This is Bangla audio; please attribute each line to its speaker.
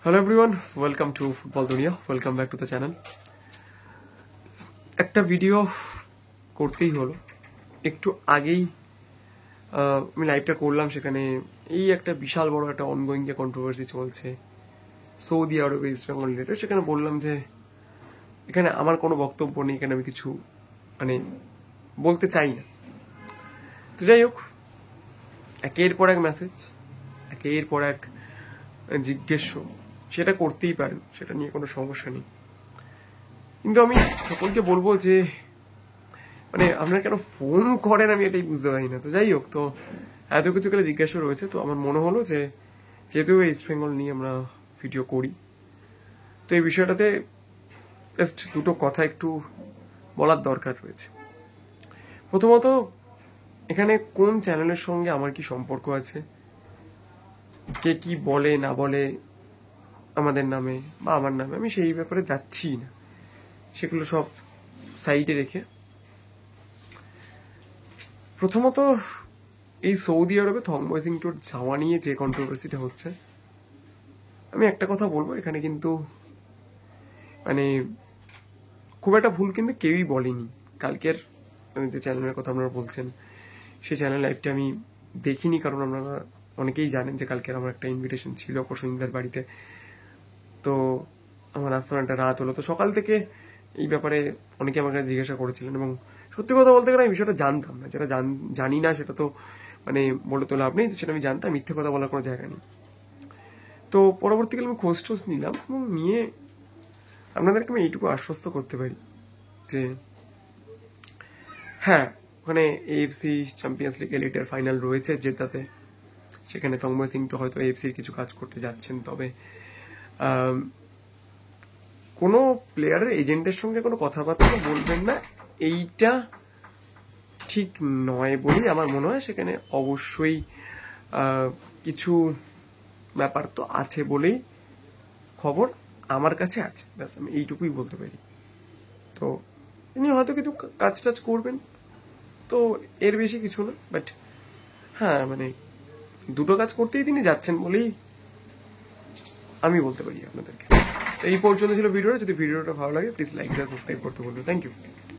Speaker 1: Hello everyone, welcome to football দুনিয়া, welcome back to the channel. একটা ভিডিও করতেই হলো। একটু আগেই আমি লাইভটা করলাম, সেখানে এই একটা বিশাল বড় একটা অনগোয়িং যে কন্ট্রোভার্সি চলছে সৌদি আরবে ইস্ট বেঙ্গল রিলেটেড, সেখানে বললাম যে এখানে আমার কোনো বক্তব্য নেই, এখানে আমি কিছু মানে বলতে চাই না। তো যাই হোক, একের পর এক মেসেজ, একের পর এক জিজ্ঞেস সেটা করতেই পারেন, সেটা নিয়ে কোনো সমস্যা নেই। কিন্তু আমি সকলকে বলবো যে মানে আপনারা কেন ফোন করেন আমি এটাই বুঝতে পারি না। তো যাই হোক, তো এত কিছু গেলে জিজ্ঞাসা রয়েছে, তো আমার মনে হলো যে যেহেতু ইস্ট বেঙ্গল নিয়ে আমরা ভিডিও করি, তো এই বিষয়টাতে জাস্ট দুটো কথা একটু বলার দরকার রয়েছে। প্রথমত, এখানে কোন চ্যানেলের সঙ্গে আমার কি সম্পর্ক আছে, কে কি বলে না বলে আমাদের নামে বা আমার নামে, আমি সেই ব্যাপারে যাচ্ছি না। সেগুলো সব সাইডে রেখে প্রথমত এই সৌদি আরবে থংবয় সিং টুর যাওয়া নিয়ে যে কন্ট্রোভার্সিটা হচ্ছে, আমি একটা কথা বলবো, এখানে কিন্তু মানে খুব একটা ভুল কিন্তু কেউই বলেনি। কালকের যে চ্যানেলের কথা আপনারা বলছেন, সেই চ্যানেল লাইভটা আমি দেখিনি, কারণ আপনারা অনেকেই জানেন যে কালকের আমার একটা ইনভিটেশন ছিল প্রসেনদার বাড়িতে। তো আমার আসতে একটা রাত হলো, তো সকাল থেকে এই ব্যাপারে অনেকে আমার কাছে জিজ্ঞাসা করেছিলেন, এবং সত্যি কথা বলতে গেলে আমি বিষয়টা জানতাম না। যেটা জানি না সেটা তো মানে বলে তো লাভ নেই, সেটা আমি জানতাম, মিথ্যে কথা বলার কোনো জায়গা নেই। তো পরবর্তীকালে আমি খোঁজ টোজ নিলাম এবং নিয়ে আপনাদেরকে আমি এইটুকু আশ্বস্ত করতে পারি যে হ্যাঁ, ওখানে এএফসি চ্যাম্পিয়ন্স লিগ এলিটের ফাইনাল রয়েছে জেদ্দাতে, সেখানে থংবয় সিং তো হয়তো এএফসির কিছু কাজ করতে যাচ্ছেন। তবে কোনো প্লেয়ারের এজেন্টের সঙ্গে কোনো কথাবার্তা বলবেন না, এইটা ঠিক নয় বলেই আমার মনে হয়। সেখানে অবশ্যই কিছু ব্যাপার তো আছে বলেই খবর আমার কাছে আছে, ব্যাস আমি এইটুকুই বলতে পারি। তো তিনি হয়তো কিছু কাজ টাজ করবেন, তো এর বেশি কিছু না। বাট হ্যাঁ, মানে দুটো কাজ করতেই তিনি যাচ্ছেন বলেই আমি বলতে পারি আপনাদেরকে। এই পর্যন্ত ছিল ভিডিওটা। যদি ভিডিওটা ভালো লাগে প্লিজ লাইক সাবস্ক্রাইব করতে বলবেন। Thank you.